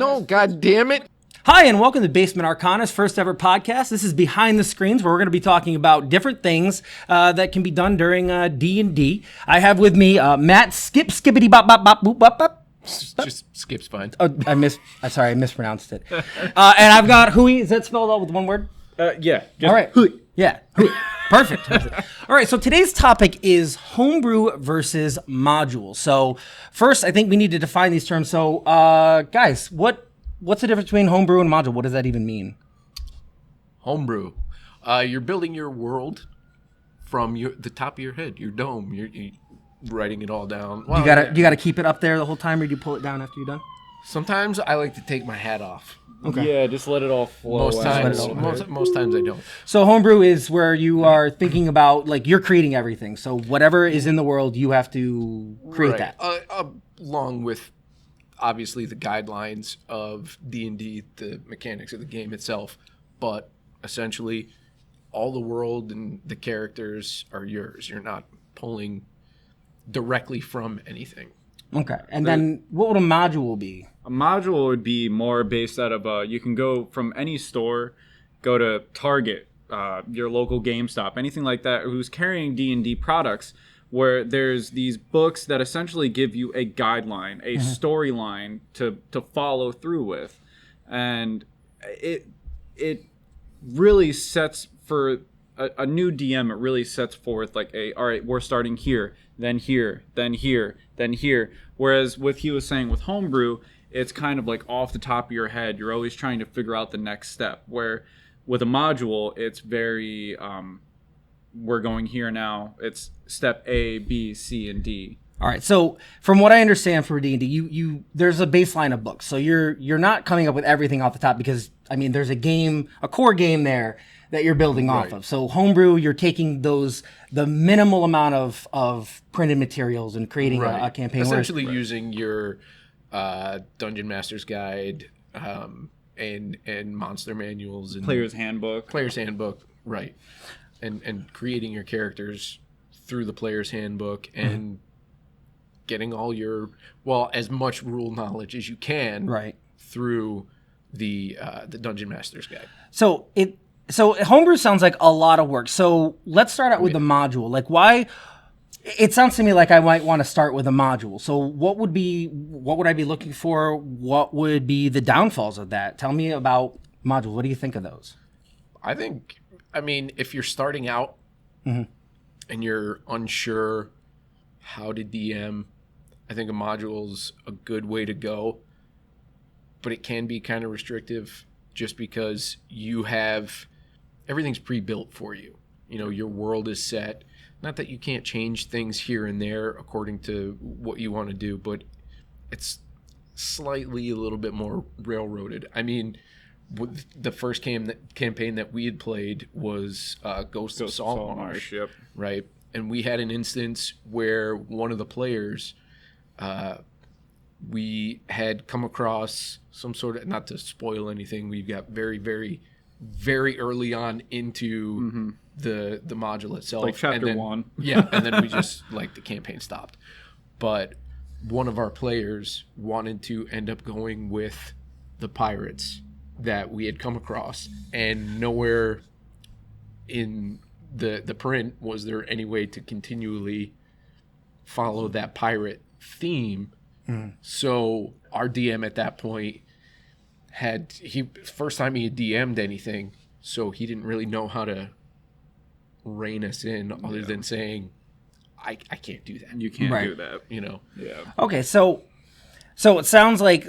No, god damn it. Hi, and welcome to Basement Arcana's first ever podcast. This is Behind the Screens, where we're going to be talking about different things that can be done during D&D. I have with me Matt Skippity Bop Bop Bop Boop Bop Bop. Just Skip's fine. Oh, I mispronounced it. And I've got Hui. Is that spelled out with one word? Yeah. All right. Hui. Yeah. Hui. Perfect. All right. So today's topic is homebrew versus module. So first, I think we need to define these terms. So, guys, what's the difference between homebrew and module? What does that even mean? Homebrew. You're building your world from the top of your head, your dome. You're writing it all down. Well, You gotta keep it up there the whole time, or do you pull it down after you're done? Sometimes I like to take my hat off. Okay. Yeah, just let it all flow. Most times I don't. So homebrew is where you are thinking about, like, you're creating everything. So whatever is in the world, you have to create that. Along with, obviously, the guidelines of D&D, the mechanics of the game itself. But essentially, all the world and the characters are yours. You're not pulling directly from anything. Okay. And then what would a module be? A module would be more based out of, you can go from any store, go to Target, your local GameStop, anything like that, who's carrying D&D products, where there's these books that essentially give you a guideline, a storyline to follow through with. And it really sets for a new DM, it really sets forth like all right, we're starting here, then here, then here, then here. Whereas with he was saying with homebrew, it's kind of like off the top of your head. You're always trying to figure out the next step. Where with a module, it's very, we're going here now. It's step A, B, C, and D. All right. So from what I understand for D&D, you there's a baseline of books. So you're not coming up with everything off the top because, I mean, there's a core game there that you're building off of. So homebrew, you're taking the minimal amount of printed materials and creating a campaign. Essentially using your Dungeon Master's Guide and monster manuals and Player's Handbook, right, and creating your characters through the Player's Handbook and getting all your as much rule knowledge as you can through the Dungeon Master's Guide. So homebrew sounds like a lot of work. So let's start out with the module. Like, why? It sounds to me like I might want to start with a module. So what would I be looking for? What would be the downfalls of that? Tell me about modules. What do you think of those? I mean, if you're starting out and you're unsure how to DM, I think a module's a good way to go. But it can be kind of restrictive just because you have everything's pre-built for you. You know, your world is set. Not that you can't change things here and there according to what you want to do, but it's slightly a little bit more railroaded. I mean, the first campaign that we had played was Ghost of Saltmarsh, right? And we had an instance where one of the players, we had come across some sort of, not to spoil anything, we got very, very, very early on into the module itself. Like chapter 1. Yeah, and then we just, the campaign stopped. But one of our players wanted to end up going with the pirates that we had come across, and nowhere in the print was there any way to continually follow that pirate theme. So our DM at that point first time he had DM'd anything, so he didn't really know how to rein us in other than saying, I can't do that. You can't do that. You know? Yeah. Okay, so it sounds like,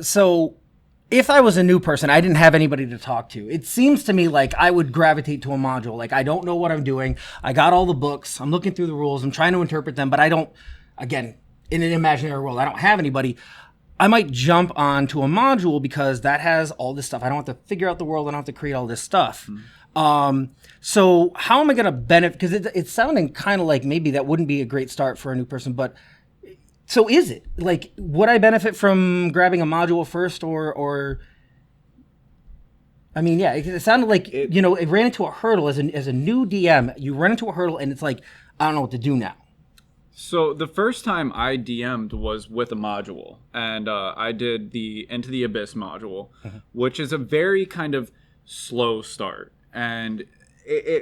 if I was a new person, I didn't have anybody to talk to, it seems to me like I would gravitate to a module. Like, I don't know what I'm doing. I got all the books. I'm looking through the rules. I'm trying to interpret them, but I don't, again, in an imaginary world, I don't have anybody. I might jump onto a module because that has all this stuff. I don't have to figure out the world. I don't have to create all this stuff. So how am I going to benefit? Because it's sounding kind of like maybe that wouldn't be a great start for a new person, but so is it? Like, would I benefit from grabbing a module first or I mean, yeah, it sounded like, it ran into a hurdle as a new DM. You run into a hurdle and it's like, I don't know what to do now. So the first time I DM'd was with a module, and I did the Into the Abyss module, which is a very kind of slow start, and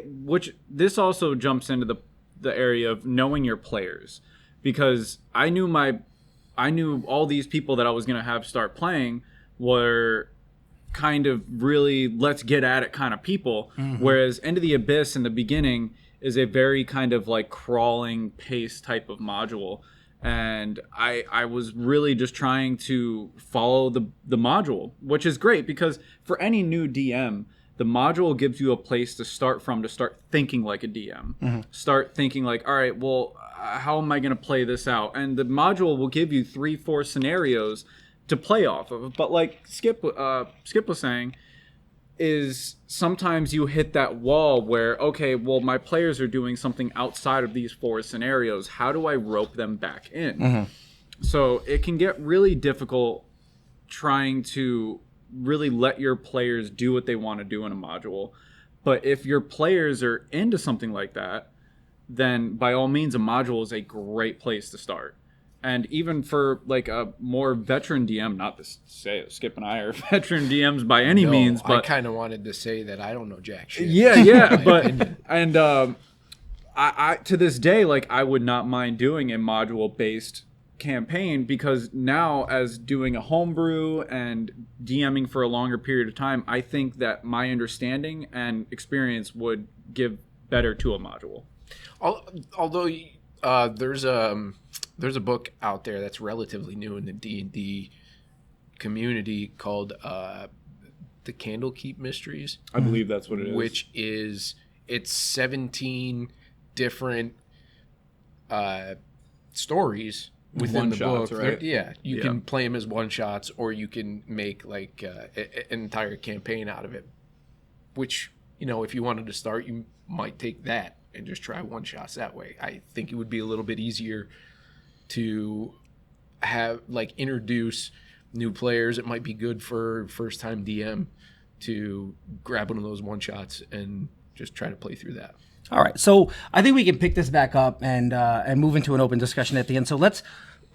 which this also jumps into the area of knowing your players, because I knew all these people that I was gonna have start playing were kind of really let's get at it kind of people, whereas Into the Abyss in the beginning is a very kind of like crawling pace type of module, and I was really just trying to follow the module, which is great because for any new DM, the module gives you a place to start from, to start thinking like a DM. Start thinking like, all right, well, how am I going to play this out? And the module will give you 3-4 scenarios to play off of. But like Skip was saying, is sometimes you hit that wall where, okay, well, my players are doing something outside of these 4 scenarios. How do I rope them back in? So it can get really difficult trying to really let your players do what they want to do in a module. But if your players are into something like that, then by all means, a module is a great place to start. And even for like a more veteran DM, not to say Skip and I are veteran DMs by any means, but I kind of wanted to say that I don't know jack shit. Yeah, but and I to this day, like I would not mind doing a module based campaign, because now as doing a homebrew and DMing for a longer period of time, I think that my understanding and experience would give better to a module. Although there's a book out there that's relatively new in the D&D community called The Candlekeep Mysteries. I believe that's what it is. Which is, it's 17 different stories within the book. Right? You can play them as one-shots, or you can make like an entire campaign out of it. Which, if you wanted to start, you might take that and just try one-shots that way. I think it would be a little bit easier to have introduce new players. It might be good for first time DM to grab one of those one shots and just try to play through that. All right, so I think we can pick this back up and move into an open discussion at the end. So let's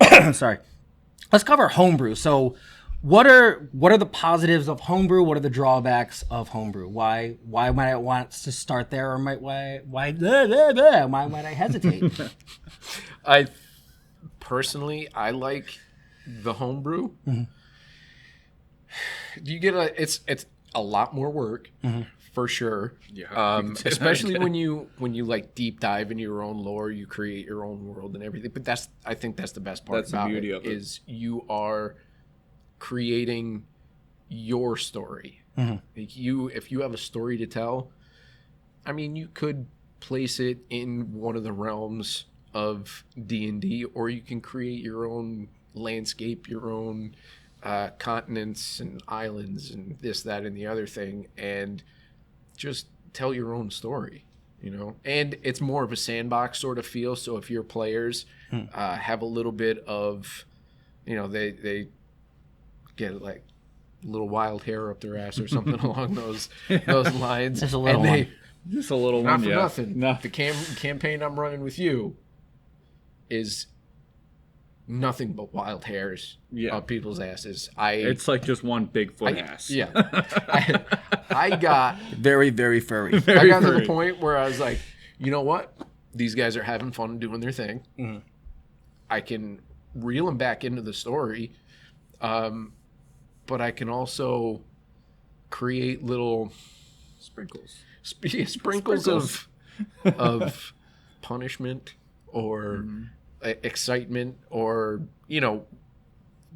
let's cover homebrew. So what are the positives of homebrew? What are the drawbacks of homebrew? Why might I want to start there, or why might I hesitate? I like the homebrew. You get it's a lot more work, for sure. Yeah, especially when you like deep dive into your own lore, you create your own world and everything. But I think that's the best part about it, is you are creating your story. If you have a story to tell, I mean, you could place it in one of the realms of D&D, or you can create your own landscape, your own continents and islands and this, that, and the other thing, and just tell your own story, and it's more of a sandbox sort of feel. So if your players have a little bit of, they get like a little wild hair up their ass or something along those lines, Just a little one. Just a little not one, for yeah. nothing. The campaign I'm running with you is nothing but wild hairs up people's asses. It's like just one Bigfoot ass. Yeah. I got Very, very furry. I got to the point where I was like, you know what? These guys are having fun and doing their thing. I can reel them back into the story, but I can also create little sprinkles of punishment or excitement, or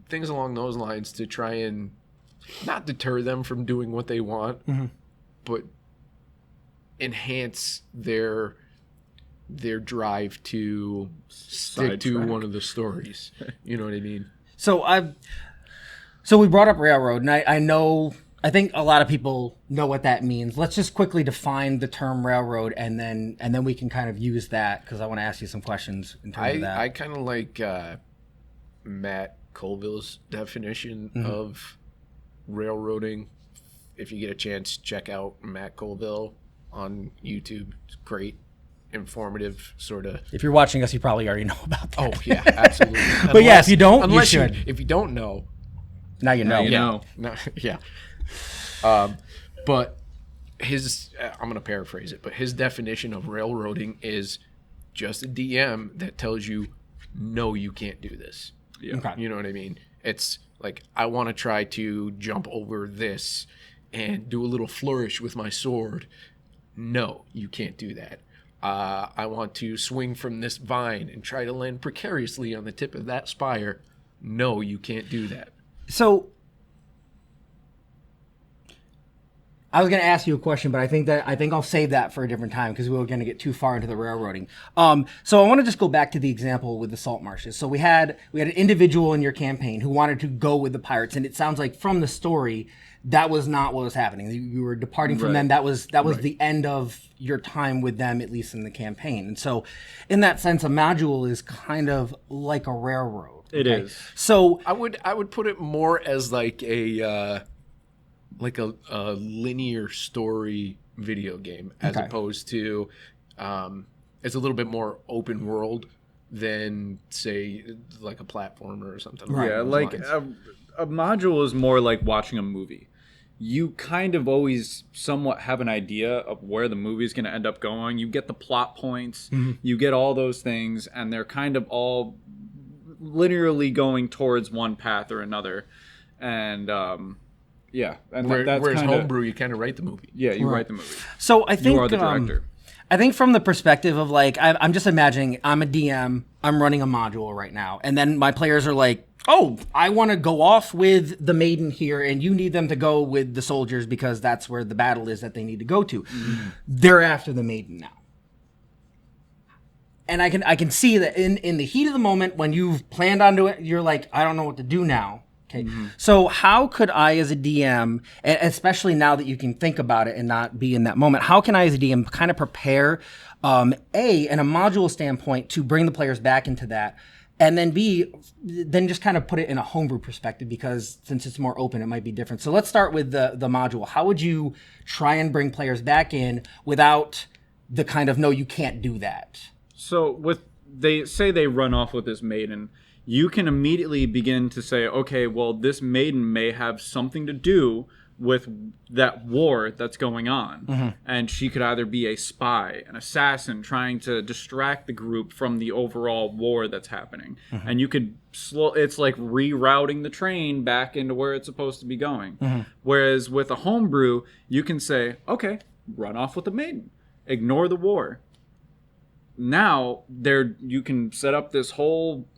things along those lines, to try and not deter them from doing what they want, but enhance their drive to stick to one of the stories. You know what I mean? So we brought up railroad, and I think a lot of people know what that means. Let's just quickly define the term railroad, and then we can kind of use that, because I want to ask you some questions in terms of that. I kind of like Matt Colville's definition of railroading. If you get a chance, check out Matt Colville on YouTube. It's great. informative sort of. If you're watching us, you probably already know about that. Oh yeah, absolutely. But yeah, if you don't, you unless should. if you don't know, Now you know. you know. no, yeah. But his, I'm going to paraphrase it, but his definition of railroading is just a DM that tells you, no, you can't do this. Yeah. Okay. You know what I mean? It's like, I want to try to jump over this and do a little flourish with my sword. No, you can't do that. I want to swing from this vine and try to land precariously on the tip of that spire. No, you can't do that. So I was going to ask you a question, but I think I'll save that for a different time because we were going to get too far into the railroading. So I want to just go back to the example with the salt marshes. So we had an individual in your campaign who wanted to go with the pirates, and it sounds like from the story that was not what was happening. You were departing from them. That was the end of your time with them, at least in the campaign. And so, in that sense, a module is kind of like a railroad. It is. So I would put it more as like a linear story video game, as opposed to it's a little bit more open world than, say, like a platformer or something. Right. Yeah, like a module is more like watching a movie. You kind of always somewhat have an idea of where the movie is going to end up going. You get the plot points, you get all those things, and they're kind of all linearly going towards one path or another. And yeah, and Whereas kinda, Homebrew, you kind of write the movie. Yeah, you write the movie. So I think You are the director. I think from the perspective of like, I'm just imagining I'm a DM, I'm running a module right now, and then my players are like, oh, I want to go off with the maiden here, and you need them to go with the soldiers because that's where the battle is that they need to go to. They're after the maiden now. And I can see that in the heat of the moment when you've planned onto it, you're like, I don't know what to do now. Okay. So how could I as a DM, and especially now that you can think about it and not be in that moment, how can I as a DM kind of prepare, in a module standpoint to bring the players back into that, and then then just kind of put it in a homebrew perspective, because since it's more open, it might be different. So let's start with the module. How would you try and bring players back in without the kind of, no, you can't do that? So they say they run off with this maiden, you can immediately begin to say, okay, well, this maiden may have something to do with that war that's going on. And she could either be a spy, an assassin, trying to distract the group from the overall war that's happening. And you could it's like rerouting the train back into where it's supposed to be going. Whereas with a homebrew, you can say, okay, run off with the maiden, ignore the war. Now you can set up this whole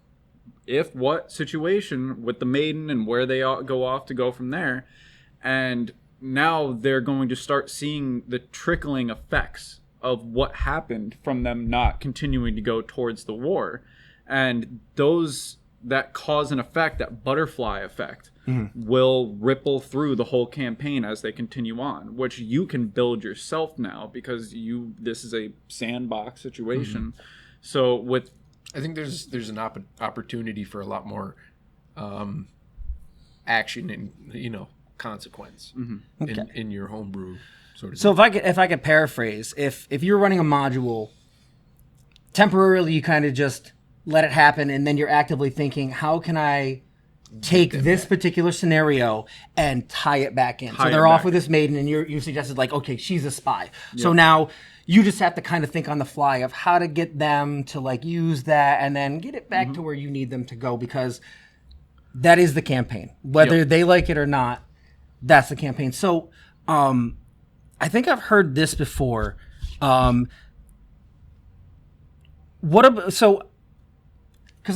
if-what situation with the maiden and where they go off to go from there. And now they're going to start seeing the trickling effects of what happened from them not continuing to go towards the war. And that cause and effect, that butterfly effect, will ripple through the whole campaign as they continue on, which you can build yourself now because this is a sandbox situation. So I think there's an opportunity for a lot more action and consequence in your homebrew sort of. So if I could paraphrase, if you're running a module, temporarily you kind of just let it happen, and then you're actively thinking, how can I take this particular scenario and tie it back in? So they're off with this maiden, and you suggested like, okay, she's a spy. Yep. So now you just have to kind of think on the fly of how to get them to like use that and then get it back to where you need them to go, because that is the campaign. Whether they like it or not, that's the campaign. So I think I've heard this before. Because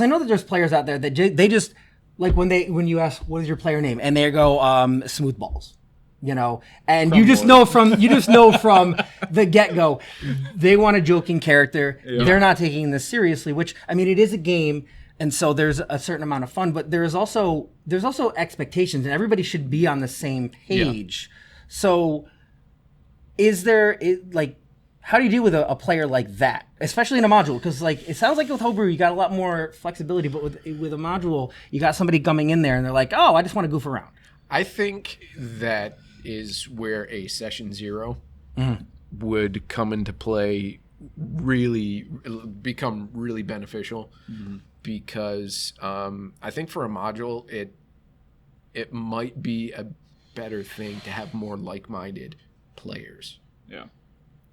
I know that there's players out there that they just, like when you ask, what is your player name? And they go, Smoothballs. And you just know from the get-go, they want a joking character. Yeah. They're not taking this seriously, which, I mean, it is a game, and so there's a certain amount of fun, but there's also expectations, and everybody should be on the same page. Yeah. So how do you deal with a player like that, especially in a module? Because it sounds like with Homebrew you got a lot more flexibility, but with a module you got somebody coming in there and they're like, oh, I just want to goof around. I think that is where a session 0 would come into play really become really beneficial because I think for a module it might be a better thing to have more like-minded players. Yeah.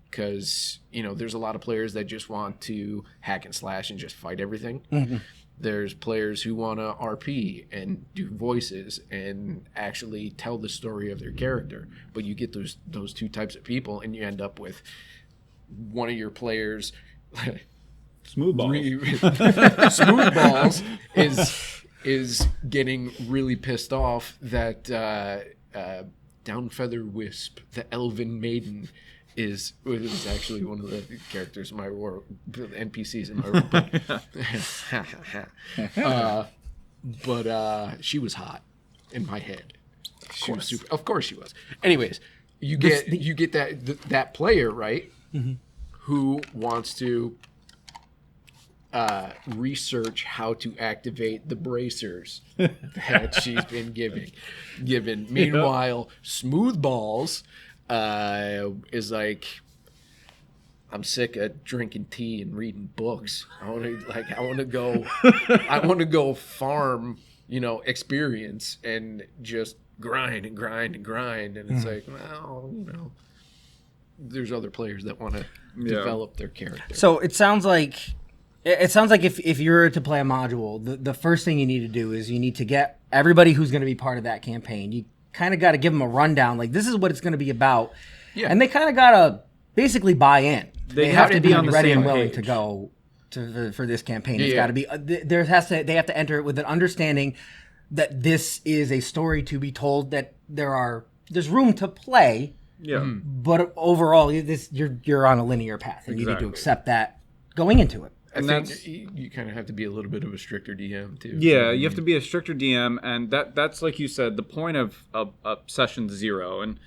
Because, there's a lot of players that just want to hack and slash and just fight everything. There's players who want to RP and do voices and actually tell the story of their character. But you get those two types of people, and you end up with one of your players Smooth balls. Smooth balls is getting really pissed off that Downfeather Wisp, the Elven Maiden, is actually one of the characters in my war, NPCs in my war. But she was hot in my head. She was super. Of course she was. Anyways, you get that player, right? Who wants to research how to activate the bracers that she's been given. Meanwhile, Smooth Balls is like, I'm sick of drinking tea and reading books. I want to go farm, experience and just grind and grind and grind. And it's like, well, there's other players that want to develop their character. So it sounds like if you're to play a module, the first thing you need to do is you need to get everybody who's going to be part of that campaign. You kind of got to give them a rundown, like this is what it's going to be about, and they kind of got to basically buy in. They have to be on the ready and willing to go for this campaign. It's got to be they have to enter it with an understanding that this is a story to be told, that there's room to play. Yeah. But overall, you're on a linear path, and you need to accept that going into it. I think you kind of have to be a little bit of a stricter DM too. Yeah, you have to be a stricter DM, and that's like you said, the point of session 0. And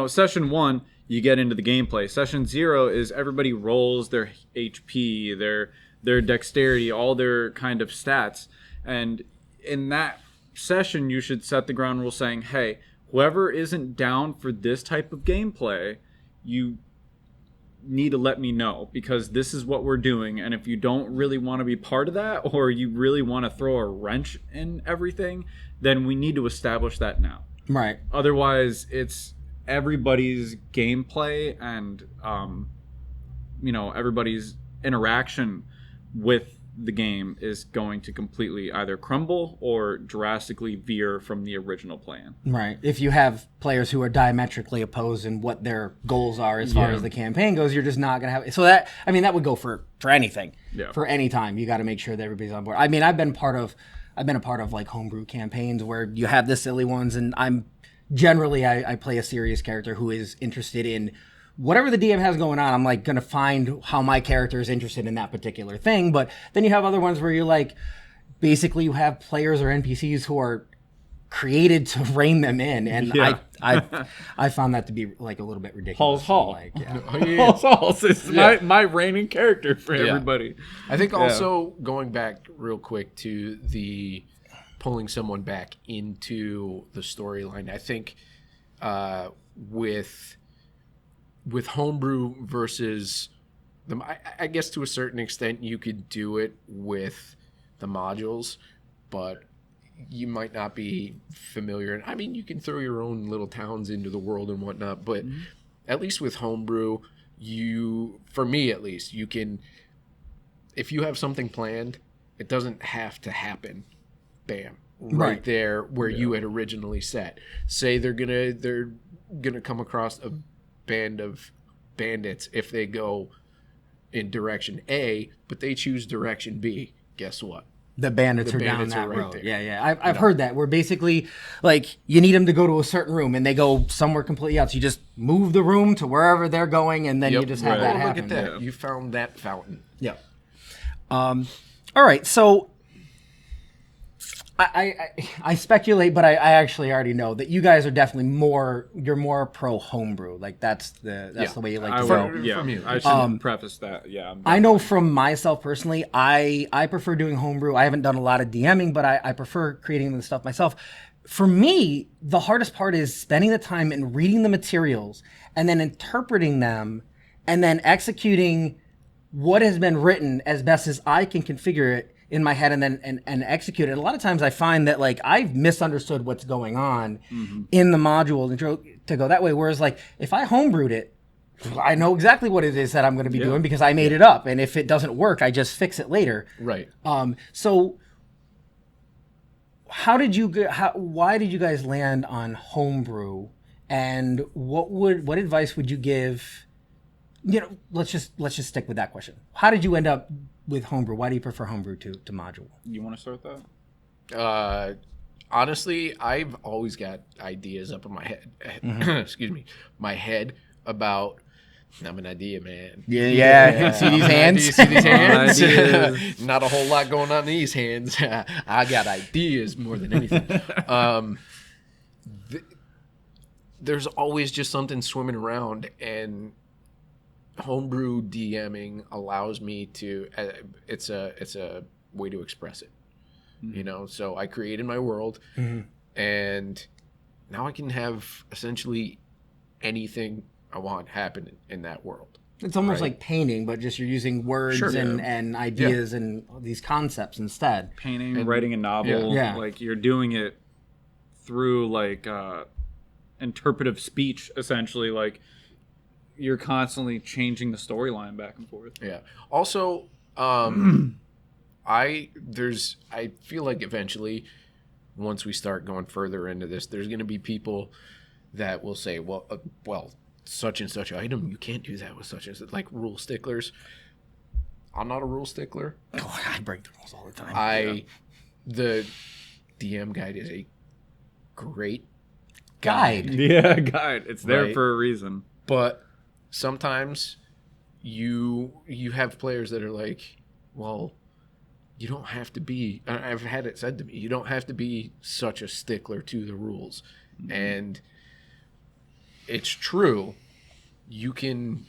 session 1, you get into the gameplay. Session 0 is everybody rolls their HP, their dexterity, all their kind of stats, and in that session, you should set the ground rule saying, hey, whoever isn't down for this type of gameplay, you need to let me know, because this is what we're doing, and if you don't really want to be part of that, or you really want to throw a wrench in everything, then we need to establish that now. Right. Otherwise, it's everybody's gameplay and everybody's interaction with the game is going to completely either crumble or drastically veer from the original plan. Right. If you have players who are diametrically opposed in what their goals are as far as the campaign goes, you're just not going to have... So that would go for anything. Yeah. For any time. You got to make sure that everybody's on board. I mean, I've been a part of like homebrew campaigns where you have the silly ones, and I'm generally I play a serious character who is interested in whatever the DM has going on. I'm like going to find how my character is interested in that particular thing. But then you have other ones where you're like, basically you have players or NPCs who are created to rein them in. And I found that to be like a little bit ridiculous. Hall. Like, Halls is my reigning character for everybody. I think also going back real quick to the pulling someone back into the storyline, I think with homebrew versus I guess to a certain extent you could do it with the modules, but you might not be familiar. I mean, you can throw your own little towns into the world and whatnot, but at least with homebrew, for me at least, you can, if you have something planned, it doesn't have to happen. Bam. Right there where you had originally set. Say they're gonna come across a band of bandits if they go in direction A, but they choose direction B. Guess what? The bandits are down that right road. there. Yeah. I've heard that. Where basically, like, you need them to go to a certain room, and they go somewhere completely else. You just move the room to wherever they're going, and then you just have that happen. Look at that. You found that fountain. Yeah. All right. So I speculate, but I actually already know that you guys are definitely you're more pro homebrew. Like that's the way you like to go. From you. I should preface that. Yeah. I know from myself personally, I prefer doing homebrew. I haven't done a lot of DMing, but I prefer creating the stuff myself. For me, the hardest part is spending the time and reading the materials and then interpreting them and then executing what has been written as best as I can configure it in my head and then and execute it. A lot of times I find that like I've misunderstood what's going on in the module and to go that way. Whereas like if I homebrewed it, I know exactly what it is that I'm going to be doing because I made it up. And if it doesn't work, I just fix it later. Right. So why did you guys land on homebrew, and what advice would you give? Let's just stick with that question. How did you end up with homebrew? Why do you prefer homebrew to module? You want to start that? Honestly, I've always got ideas up in my head. Excuse me, my head about. I'm an idea man. Yeah. See these hands? Do you see these hands? Not a whole lot going on in these hands. I got ideas more than anything. There's always just something swimming around, and homebrew DMing allows me to. It's a way to express it. So I created my world, and now I can have essentially anything I want happen in that world. It's almost like painting, but just you're using words and ideas and these concepts instead. Painting, and writing a novel, like you're doing it through like interpretive speech, essentially. Like you're constantly changing the storyline back and forth. Yeah. Also, I feel like eventually, once we start going further into this, there's going to be people that will say, well, such and such item, you can't do that with such and such, like rule sticklers. I'm not a rule stickler. Oh, I break the rules all the time. The DM guide is a great guide. Yeah, guide. It's there for a reason. But sometimes you have players that are like, well, you don't have to be. I've had it said to me, you don't have to be such a stickler to the rules, and it's true. You can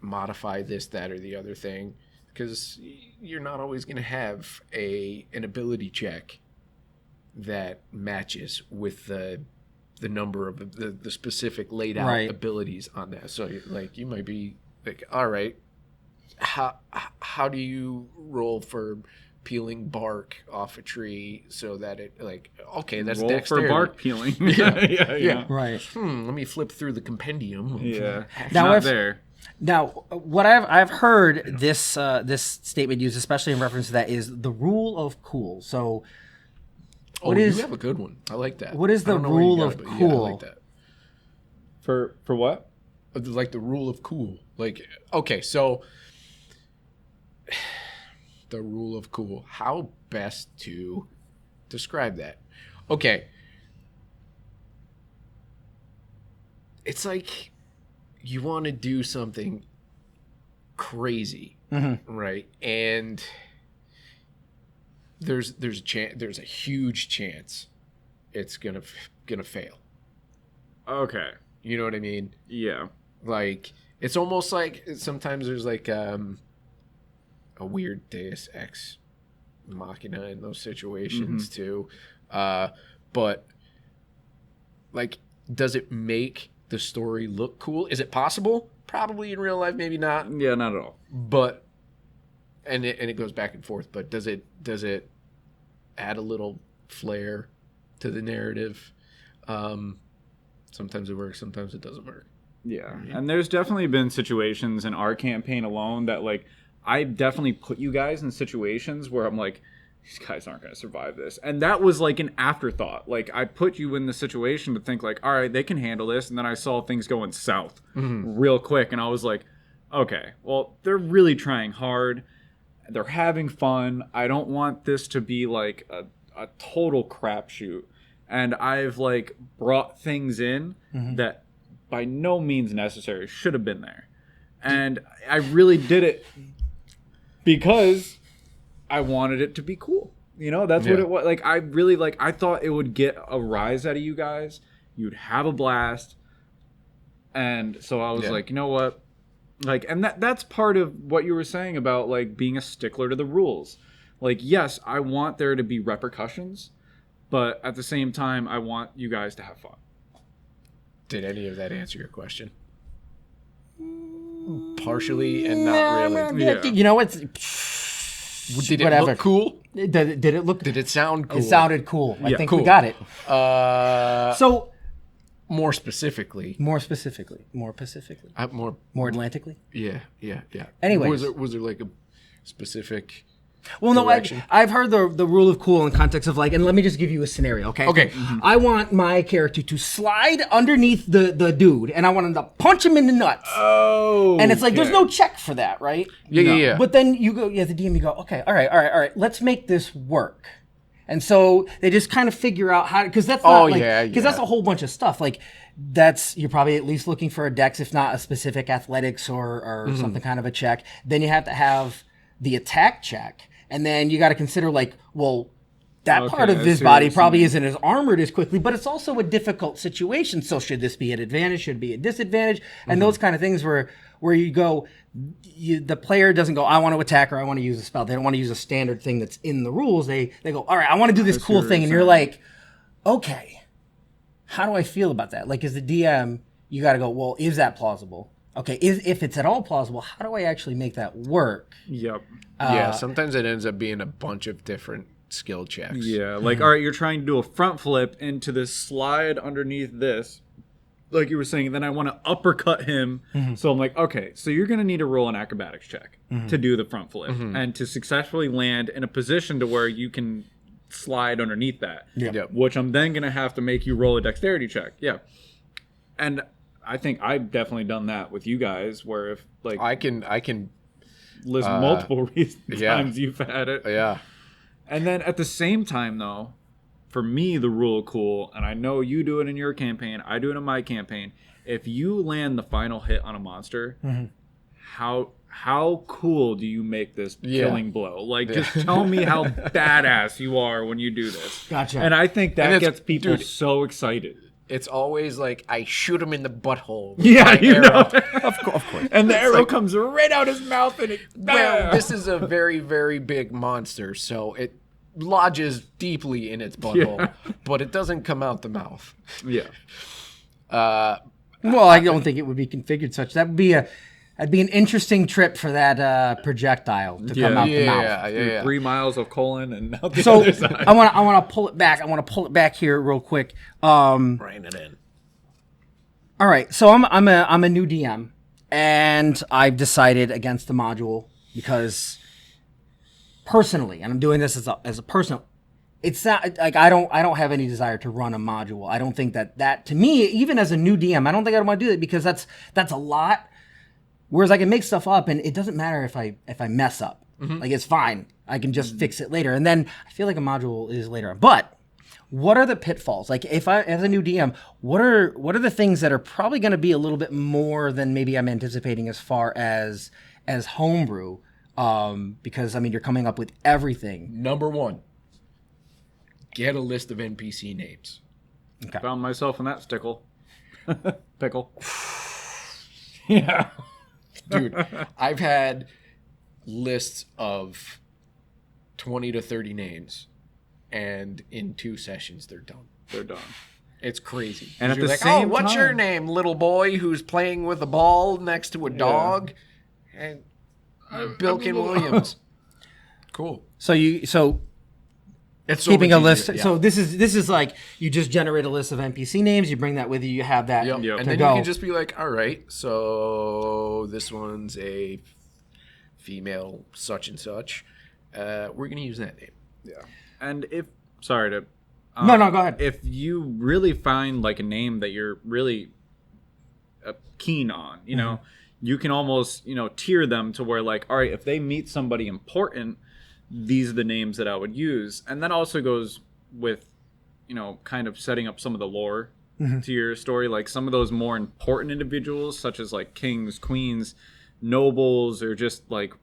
modify this, that, or the other thing because you're not always going to have an ability check that matches with the number of the specific laid out abilities on that. So like you might be like, all right, how do you roll for peeling bark off a tree so that it like that's roll dexterity. For bark peeling. yeah. Right. Let me flip through the compendium. Yeah. Now there. Now, what I've heard this statement used, especially in reference to that, is the rule of cool. So, you have a good one. I like that. What is the rule of cool? Yeah, I like that. For what? Like the rule of cool. Like so. The rule of cool. How best to describe that? Okay. It's like you want to do something crazy, right? And there's a huge chance it's gonna fail. Okay. You know what I mean? Yeah. Like it's almost like sometimes there's like a weird Deus Ex Machina in those situations too. But like, does it make the story look cool? Is it possible? Probably in real life, maybe not. Yeah, not at all. But and it goes back and forth. But does it add a little flair to the narrative? Sometimes it works, sometimes it doesn't work. Yeah, and there's definitely been situations in our campaign alone that like I definitely put you guys in situations where I'm like, these guys aren't going to survive this. And that was like an afterthought. Like I put you in the situation to think like, all right, they can handle this. And then I saw things going south real quick. And I was like, okay, well, they're really trying hard. They're having fun. I don't want this to be like a total crapshoot. And I've like brought things in that by no means necessary should have been there. And I really did it because I wanted it to be cool. You know, that's what it was. Like, I really, like, I thought it would get a rise out of you guys. You'd have a blast. And so I was like, you know what? Like, and that's part of what you were saying about, like, being a stickler to the rules. Like, yes, I want there to be repercussions, but at the same time, I want you guys to have fun. Did any of that answer your question? partially and not really. Yeah. You know, it's Did it whatever. look cool? Did it look? Did it sound cool? It sounded cool. I think cool. we got it. So more specifically, more Atlantically. Yeah. Anyways. was there like a specific? Well, no, direction? I've heard the rule of cool in context of like, and let me just give you a scenario, okay? Okay. I want my character to slide underneath the dude, and I want him to punch him in the nuts. Oh. And it's like, there's no check for that, right? Yeah. But then you go, the DM, you go, okay, all right, let's make this work. And so they just kind of figure out how, because that's not because that's a whole bunch of stuff. Like, you're probably at least looking for a dex, if not a specific athletics or something kind of a check. Then you have to have the attack check. And then you got to consider, like, well, that part of his body probably isn't as armored as quickly, but it's also a difficult situation. So should this be an advantage? Should it be a disadvantage? And those kind of things where you go, the player doesn't go, I want to attack or I want to use a spell. They don't want to use a standard thing that's in the rules. They go, all right, I want to do this cool thing. And you're like, okay, how do I feel about that? Like, as the DM, you got to go, well, is that plausible? Okay, if it's at all plausible, how do I actually make that work? Yep. Yeah, sometimes it ends up being a bunch of different skill checks. Yeah, like, all right, you're trying to do a front flip into this slide underneath this, like you were saying, then I want to uppercut him. So I'm like, okay, so you're going to need to roll an acrobatics check to do the front flip and to successfully land in a position to where you can slide underneath that, which I'm then going to have to make you roll a dexterity check. Yeah. And I think I've definitely done that with you guys, where if, like, I can list multiple times you've had it. Yeah. And then at the same time, though, for me, the rule of cool, and I know you do it in your campaign, I do it in my campaign. If you land the final hit on a monster, how cool do you make this killing blow? Like, just tell me how badass you are when you do this. Gotcha. And I think that gets people so excited. It's always like, I shoot him in the butthole. Yeah, you know. Of course. And the arrow comes right out his mouth, and it. Well, this is a very, very big monster, so it lodges deeply in its butthole, but it doesn't come out the mouth. Yeah. Well, I don't think it would be configured such. That'd be an interesting trip for that projectile to come out the mouth. Yeah. 3 miles of colon and out the So other side. I want to pull it back. I want to pull it back here real quick. Rein it in. All right, so I'm a new DM, and I've decided against the module because personally, and I'm doing this as a personal. It's not like I don't have any desire to run a module. I don't think that to me, even as a new DM, I don't think I want to do that because that's a lot. Whereas I can make stuff up, and it doesn't matter if I mess up. Like, it's fine. I can just fix it later, and then I feel like a module is later on. But what are the pitfalls? Like, if I, as a new DM, what are the things that are probably going to be a little bit more than maybe I'm anticipating as far as homebrew? Because I mean, you're coming up with everything. Number 1, get a list of NPC names. Okay. Found myself in that stickle. Pickle. Yeah. Dude, I've had lists of 20 to 30 names, and in 2 sessions, they're done. It's crazy. And at you're the like, same what's time, your name, little boy who's playing with a ball next to a dog? And Bilkin Williams. Cool. So it's so keeping a list. Yeah. So this is like you just generate a list of NPC names. You bring that with you. You have that. Yep. And then you can just be like, all right, so this one's a female such and such. We're gonna use that name. Yeah. And if sorry to no, go ahead. If you really find like a name that you're really keen on, you know, you can almost tier them to where, like, all right, if they meet somebody important, these are the names that I would use. And that also goes with, kind of setting up some of the lore to your story. Like, some of those more important individuals, such as like kings, queens, nobles, or just like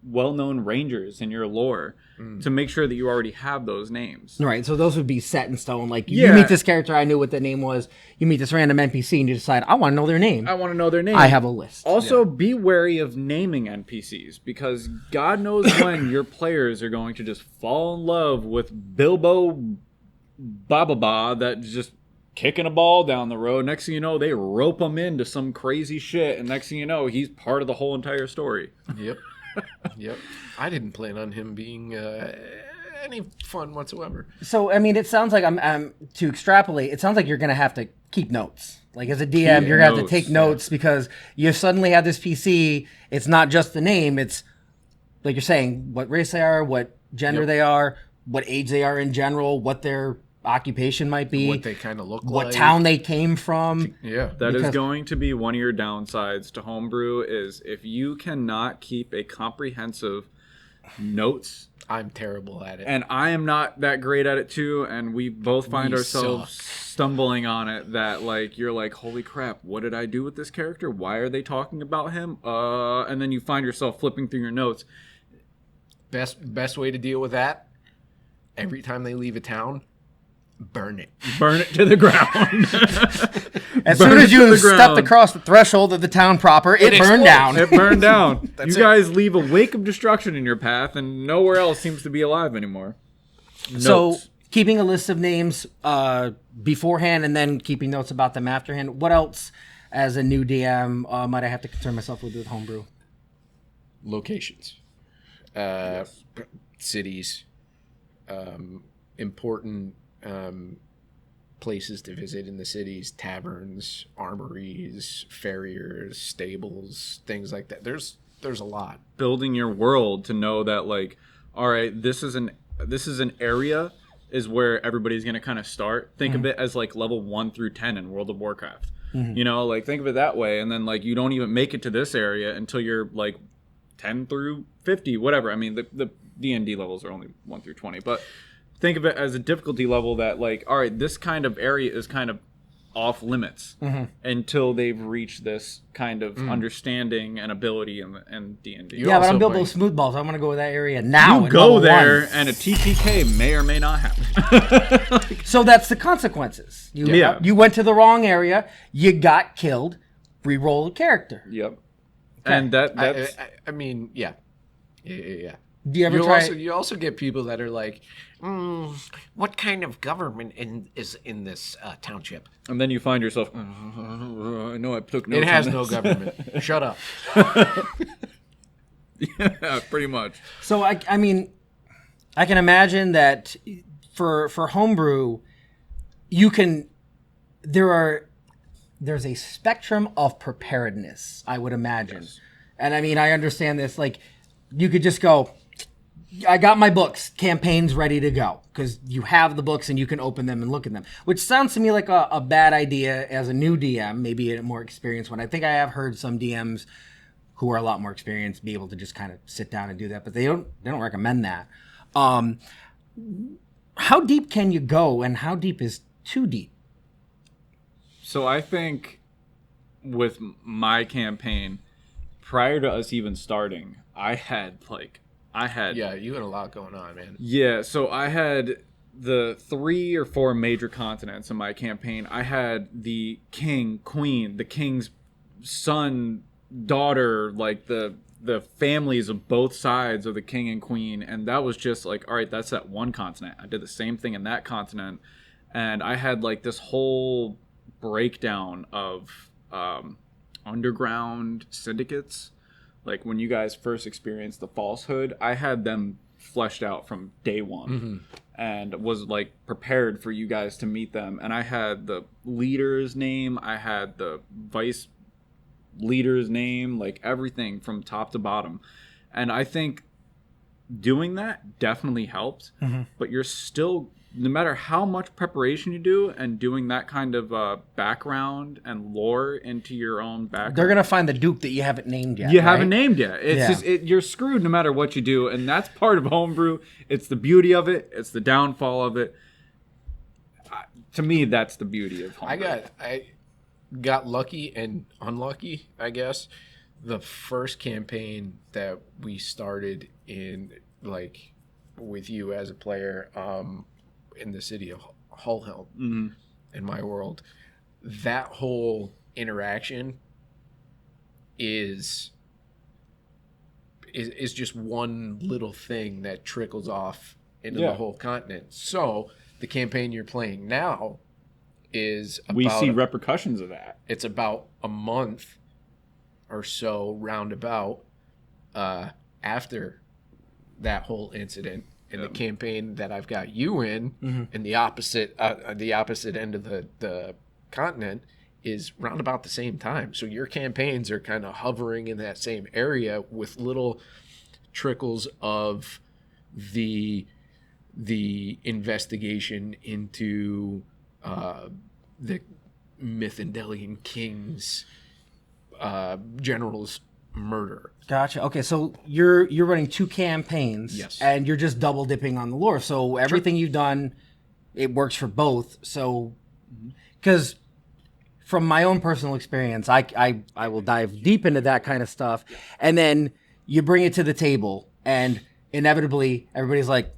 well-known rangers in your lore, to make sure that you already have those names. Right, so those would be set in stone. Like, you meet this character, I knew what the name was. You meet this random NPC and you decide, I want to know their name. I have a list. Also, be wary of naming NPCs, because God knows when your players are going to just fall in love with Bilbo Bababa that just kicking a ball down the road. Next thing you know, they rope him into some crazy shit, and next thing you know, he's part of the whole entire story. Yep. Yep. I didn't plan on him being any fun whatsoever. So, I mean, it sounds like I'm to extrapolate. It sounds like you're going to have to keep notes. Like as a DM, you're going to have to take notes because you suddenly have this PC. It's not just the name. It's like you're saying what race they are, what gender they are, what age they are in general, what their occupation might be, what they kind of look like, what town they came from. Yeah. That is going to be one of your downsides to Homebrew is if you cannot keep a comprehensive notes. I'm terrible at it. And I am not that great at it too, and we both find ourselves stumbling on it that like you're like, holy crap, what did I do with this character? Why are they talking about him? And then you find yourself flipping through your notes. Best way to deal with that, every time they leave a town, burn it. Burn it to the ground. As soon as you stepped across the threshold of the town proper, it burned down. It burned down. You guys leave a wake of destruction in your path, and nowhere else seems to be alive anymore. Notes. So, keeping a list of names beforehand and then keeping notes about them afterhand. What else, as a new DM, might I have to concern myself with Homebrew? Locations. Cities. Important places to visit in the cities, taverns, armories, farriers, stables, things like that. There's a lot. Building your world to know that like, all right, this is an area is where everybody's going to kind of start. Think of it as like level 1 through 10 in World of Warcraft. You know, like think of it that way, and then like you don't even make it to this area until you're like 10 through 50, whatever. I mean, the D&D levels are only 1 through 20, but think of it as a difficulty level that like, all right, this kind of area is kind of off limits until they've reached this kind of understanding and ability in D&D. Yeah, but I'm Bilbo Smoothballs. I want to go to that area now. You go there, and a TPK may or may not happen. So that's the consequences. You went to the wrong area. You got killed. Reroll a character. Yep. Okay. And that's... I mean, yeah. Yeah. Do you ever try... You also get people that are like, what kind of government is in this township? And then you find yourself, I know I took notes. It has no government. Shut up. Yeah, pretty much. So, I mean, I can imagine that for Homebrew, there's a spectrum of preparedness, I would imagine. Yes. And I mean, I understand this. Like, you could just go, I got my books, campaigns ready to go, because you have the books and you can open them and look at them, which sounds to me like a bad idea as a new DM, maybe a more experienced one. I think I have heard some DMs who are a lot more experienced be able to just kind of sit down and do that, but they don't recommend that. How deep can you go, and how deep is too deep? So I think with my campaign, prior to us even starting, yeah, you had a lot going on, man. Yeah, so I had the 3 or 4 major continents in my campaign. I had the king, queen, the king's son, daughter, like the families of both sides of the king and queen, and that was just like, all right, that's that one continent. I did the same thing in that continent, and I had like this whole breakdown of underground syndicates. Like when you guys first experienced the falsehood, I had them fleshed out from day one and was like prepared for you guys to meet them. And I had the leader's name, I had the vice leader's name, like everything from top to bottom. And I think doing that definitely helped, but you're still, no matter how much preparation you do and doing that kind of background and lore into your own background, they're gonna find the Duke that you haven't named yet. Haven't named yet. It's just you're screwed no matter what you do, and that's part of Homebrew. It's the beauty of it. It's the downfall of it. To me, that's the beauty of Homebrew. I got lucky and unlucky, I guess. The first campaign that we started in, like with you as a player, in the city of Hull in my world, that whole interaction is just one little thing that trickles off into the whole continent. So the campaign you're playing now is about we see repercussions of that. it's about a month or so roundabout after that whole incident in the campaign that I've got you in the opposite end of the continent is round about the same time. So your campaigns are kind of hovering in that same area with little trickles of the investigation into the Mythindelian king's general's murder. Gotcha. Okay, so you're running 2 campaigns, Yes. and you're just double dipping on the lore. So everything you've done, it works for both. So, because from my own personal experience, I will dive deep into that kind of stuff, and then you bring it to the table, and inevitably everybody's like,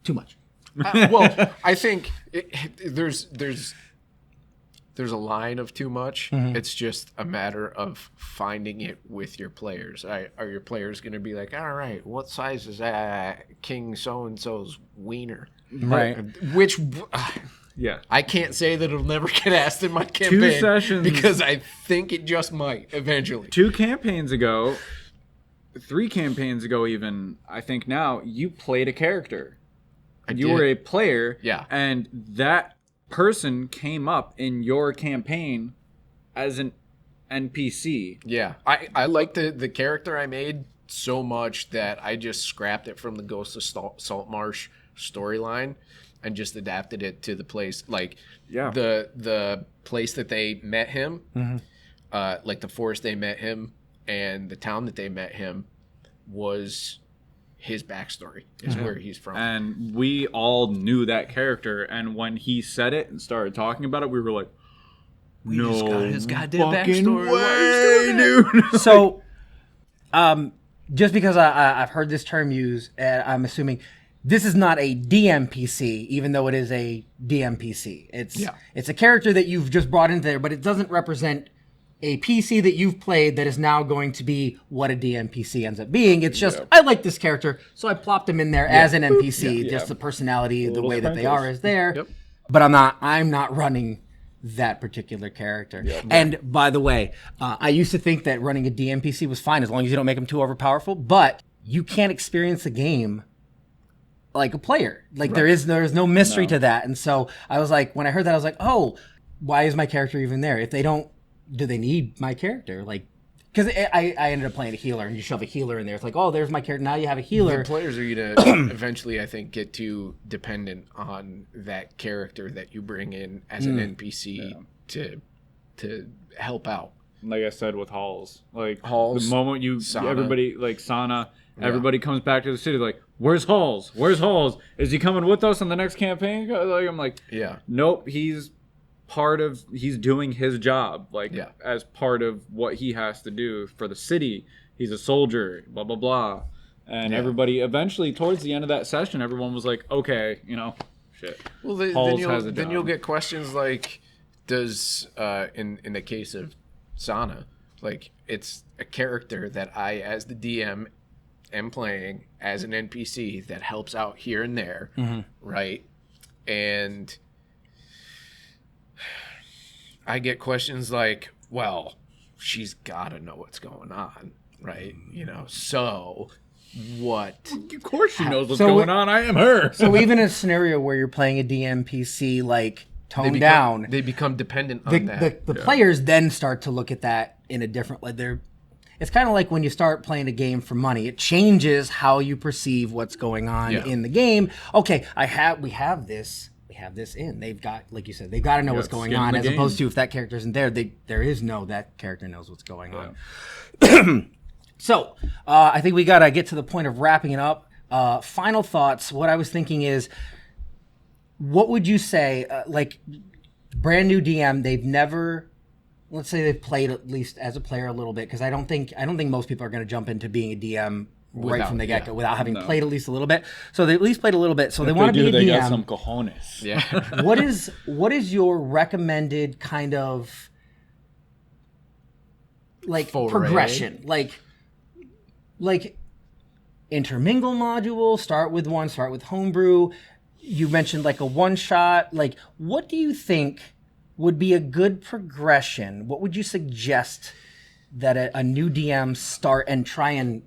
too much. Well, I think there's a line of too much. It's just a matter of finding it with your players. Are your players going to be like, all right, what size is that King so-and-so's wiener? Right. Which, Yeah. I can't say that it'll never get asked in my campaign. 2 sessions. Because I think it just might eventually. 2 campaigns ago, 3 campaigns ago even, I think now, you played a character. You were a player. Yeah. And that person came up in your campaign as an NPC. Yeah. I like the character I made so much that I just scrapped it from the Ghost of Saltmarsh storyline and just adapted it to the place. Like, the place that they met him, like the forest they met him and the town that they met him was his backstory, is where he's from. And we all knew that character. And when he said it and started talking about it, we were like, no just got his goddamn fucking backstory. way, dude. So, just because I've heard this term used, and I'm assuming this is not a DMPC, even though it is a DMPC. It's a character that you've just brought into there, but it doesn't represent a PC that you've played that is now going to be what a DMPC ends up being. It's just, I like this character, so I plopped him in there as an NPC. Just the personality, the way that they are is there. Yep. But I'm not running that particular character. Yep. And by the way, I used to think that running a DMPC was fine as long as you don't make them too overpowerful, but you can't experience the game like a player. Like there is no mystery to that. And so I was like, when I heard that, I was like, oh, why is my character even there? If they don't, do they need my character? Like, because I ended up playing a healer, and you shove a healer in there. It's like, oh, there's my character. Now you have a healer. The players are going to eventually, I think, get too dependent on that character that you bring in as an NPC to help out. Like I said with Halls. Like, Halls, the moment Sana. everybody, like Sana, everybody comes back to the city, like, where's Halls? Where's Halls? Is he coming with us on the next campaign? Like, I'm like, nope, he's doing his job, like as part of what he has to do for the city. He's a soldier, blah blah blah. And everybody eventually, towards the end of that session, everyone was like, okay, shit. Well, then you'll get questions like, does in the case of Sana, like, it's a character that I, as the DM, am playing as an NPC that helps out here and there, right? And I get questions like, well, she's got to know what's going on, right? So what? Of course she knows what's going on. I am her. So even in a scenario where you're playing a DMPC, like, toned down, they become dependent on that. The players then start to look at that in a different way. It's kind of like when you start playing a game for money. It changes how you perceive what's going on in the game. Okay, we have this in. They've got, like you said, they've got to know what's going on, as opposed to if that character isn't there, that character knows what's going on. So, I think we got to get to the point of wrapping it up. Final thoughts. What I was thinking is, what would you say, like, brand new DM, they've never, let's say they've played at least as a player a little bit, because I don't think most people are going to jump into being a DM right from the get-go without having played at least a little bit. So they at least played a little bit. So they want to be a DM. They got some cojones. Yeah. What is your recommended kind of, like, progression? Like intermingle module, start with Homebrew. you mentioned like a one shot. Like, what do you think would be a good progression? What would you suggest that a new DM start and try and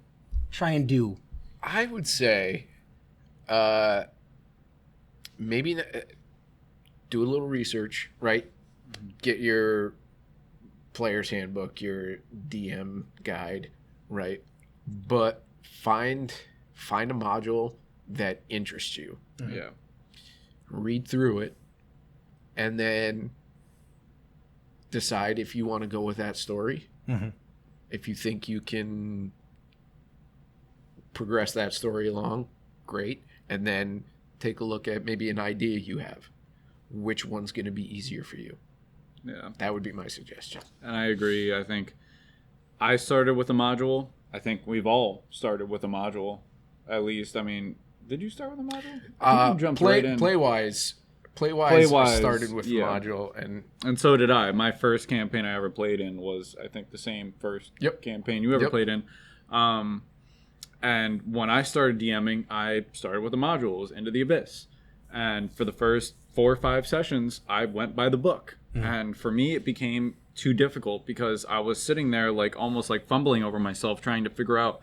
do? I would say, maybe do a little research, right? Get your player's handbook, your DM guide, right? But find a module that interests you. Yeah. Read through it, and then decide if you want to go with that story. Mm-hmm. If you think you can progress that story along, great. And then take a look at maybe an idea you have. Which one's going to be easier for you? Yeah. That would be my suggestion. And I agree. I think I started with a module. I think we've all started with a module, at least. I mean, did you start with a module? I think you jumped right in. Playwise, I started with yeah. a module, and so did I. My first campaign I ever played in was, I think, the same first campaign you ever played in. And when I started DMing, I started with a module. It was Into the Abyss. And for the first 4 or 5 sessions, I went by the book. Mm-hmm. And for me, it became too difficult because I was sitting there like almost like fumbling over myself trying to figure out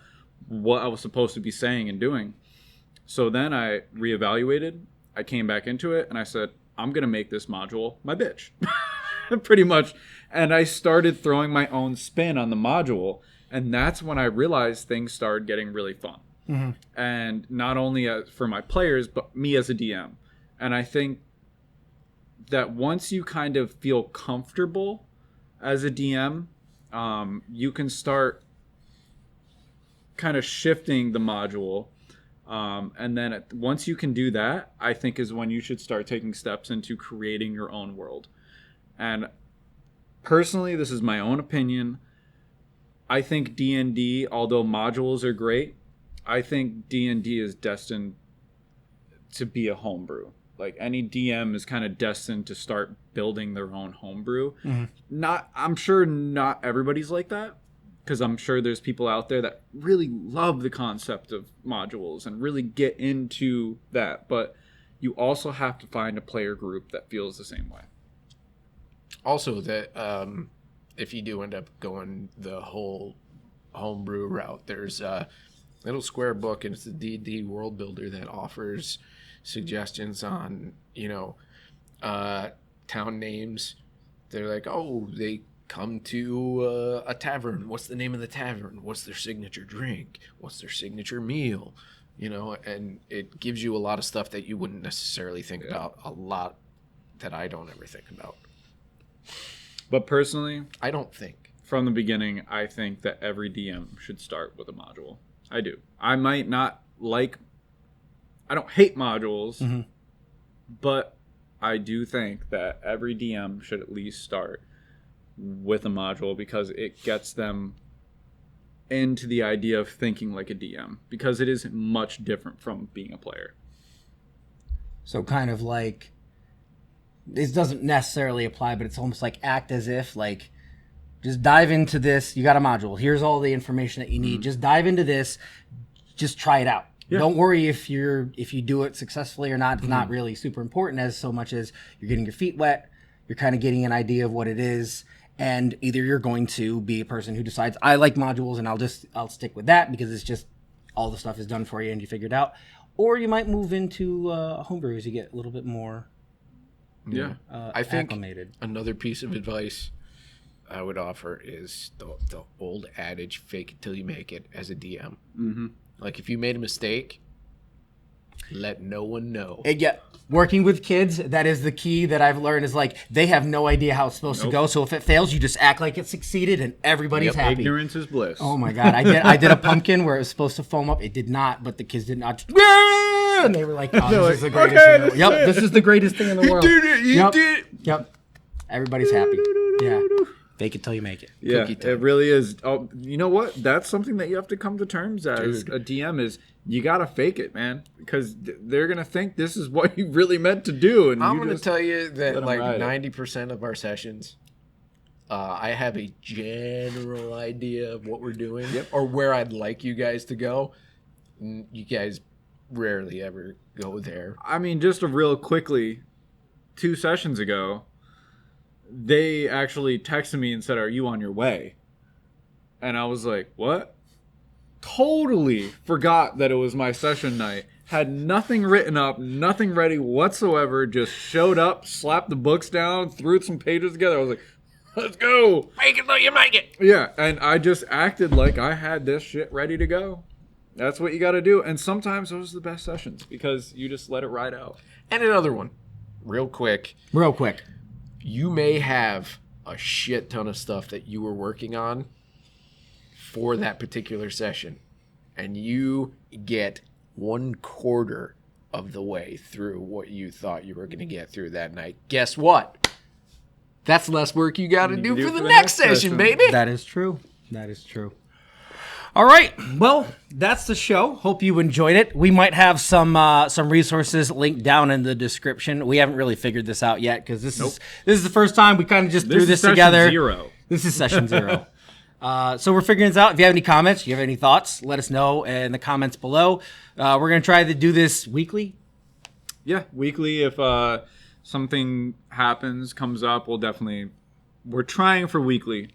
what I was supposed to be saying and doing. So then I reevaluated. I came back into it and I said, I'm going to make this module my bitch. Pretty much. And I started throwing my own spin on the module. And that's when I realized things started getting really fun. Mm-hmm. And not only for my players, but me as a DM. And I think that once you kind of feel comfortable as a DM, you can start kind of shifting the module. And then once you can do that, I think is when you should start taking steps into creating your own world. And personally, this is my own opinion. I think D&D, although modules are great, I think D&D is destined to be a homebrew. Like any DM is kind of destined to start building their own homebrew. Mm-hmm. I'm sure not everybody's like that, because I'm sure there's people out there that really love the concept of modules and really get into that. But you also have to find a player group that feels the same way. Also, that if you do end up going the whole homebrew route, there's a little square book, and it's the D&D World Builder that offers suggestions on, town names. They're like, oh, they come to a tavern. What's the name of the tavern? What's their signature drink? What's their signature meal? And it gives you a lot of stuff that you wouldn't necessarily think about, a lot that I don't ever think about. But personally, I don't think. From the beginning, I think that every DM should start with a module. I do. I might not I don't hate modules, mm-hmm. but I do think that every DM should at least start with a module because it gets them into the idea of thinking like a DM, because it is much different from being a player. So kind of like, this doesn't necessarily apply, but it's almost like act as if, like, just dive into this. You got a module. Here's all the information that you need. Mm-hmm. Just dive into this. Just try it out. Yeah. Don't worry if you do it successfully or not. It's mm-hmm. not really super important as so much as you're getting your feet wet. You're kind of getting an idea of what it is. And either you're going to be a person who decides, I like modules and I'll stick with that because it's just all the stuff is done for you and you figured it out. Or you might move into homebrew as you get a little bit more I think acclimated. Another piece of advice I would offer is the old adage, fake it till you make it, as a DM. Mm-hmm. Like, if you made a mistake, let no one know. Working with kids, that is the key that I've learned, is like, they have no idea how it's supposed to go. So if it fails, you just act like it succeeded and everybody's happy. Ignorance is bliss. Oh my God. I did a pumpkin where it was supposed to foam up. It did not, but the kids did not. And they were like, oh, this is the greatest thing in the world. Yep, this is the greatest thing in the world. You did it. You did it. Yep. Everybody's happy. Yeah. Fake it till you make it. Yeah, it really is. Oh, you know what? That's something that you have to come to terms as a DM is you got to fake it, man, because they're going to think this is what you really meant to do. And I'm going to tell you that like 90% of our sessions, I have a general idea of what we're doing or where I'd like you guys to go. You guys rarely ever go there. I mean, just a real quickly, 2 sessions ago, they actually texted me and said, "Are you on your way?" And I was like, "What?" Totally forgot that it was my session night. Had nothing written up, nothing ready whatsoever. Just showed up, slapped the books down, threw some pages together. I was like, "Let's go. Make it though you make it." Yeah, and I just acted like I had this shit ready to go. That's what you got to do. And sometimes those are the best sessions because you just let it ride out. And another one, real quick. You may have a shit ton of stuff that you were working on for that particular session, and you get 1/4 of the way through what you thought you were going to get through that night. Guess what? That's less work you got to do for the next session, baby. That is true. All right. Well, that's the show. Hope you enjoyed it. We might have some resources linked down in the description. We haven't really figured this out yet because this is the first time we kind of just threw this together. This is session 0. So we're figuring this out. If you have any comments, you have any thoughts, let us know in the comments below. We're going to try to do this weekly. Yeah, weekly. If something comes up, we're trying for weekly.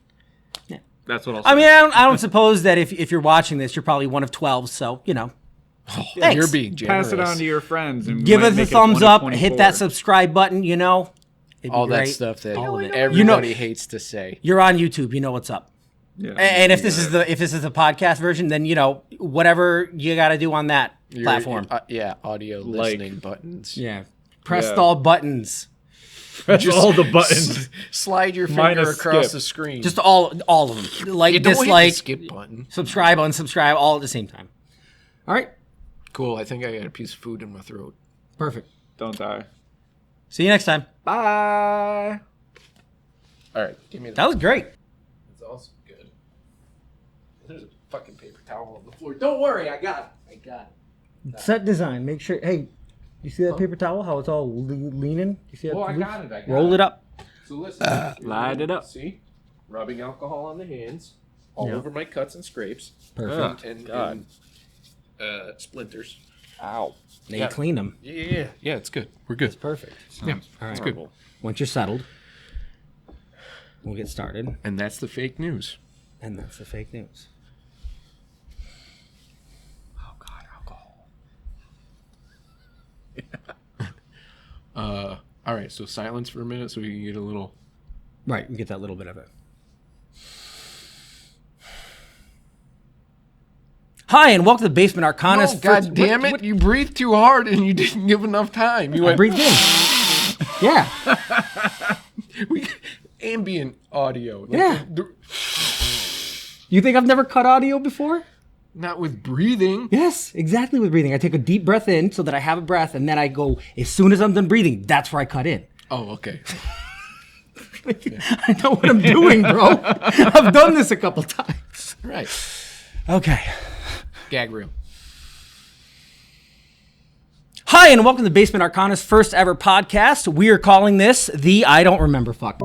Yeah. That's what I'll say. I mean, I don't suppose that if you're watching this, you're probably one of 12. So, thanks. You're being generous. Pass it on to your friends. And give us a thumbs up. Hit that subscrib button, all great. that stuff that it. everybody hates to say. You're on YouTube. You know what's up. Yeah, and if this is the podcast version, then whatever you got to do on that platform. Audio listening buttons. Yeah, press all buttons. Press all the buttons. Slide your finger across the screen. Just all of them. Like, dislike, skip button. Subscribe, unsubscribe, all at the same time. All right. Cool. I think I got a piece of food in my throat. Perfect. Don't die. See you next time. Bye. All right. Give me that. That was great. That's also good. There's a fucking paper towel on the floor. Don't worry. I got it. Set design. Make sure. Hey, you see that paper towel? How it's all leaning? You see that? I got it. Roll it up. So listen. Light it up. See? Rubbing alcohol on the hands. All over my cuts and scrapes. Perfect. And splinters. Ow. Now you clean them. Yeah, it's good. We're good. It's perfect. Yeah, it's good. Once you're settled, we'll get started. And that's the fake news. And that's the fake news. Oh, God, alcohol. All right, so silence for a minute so we can get a little... Right, we get that little bit of it. Hi, and welcome to the Basement Arcana. God damn it, you breathed too hard and you didn't give enough time. You went... breathed in. Yeah. Ambient audio. Yeah. You think I've never cut audio before? Not with breathing. Yes, exactly with breathing. I take a deep breath in so that I have a breath, and then I go, as soon as I'm done breathing, that's where I cut in. Oh, okay. I know what I'm doing, bro. I've done this a couple times. Right. Okay. Gag reel. Hi, and welcome to Basement Arcana's first ever podcast. We are calling this the I Don't Remember Fuck.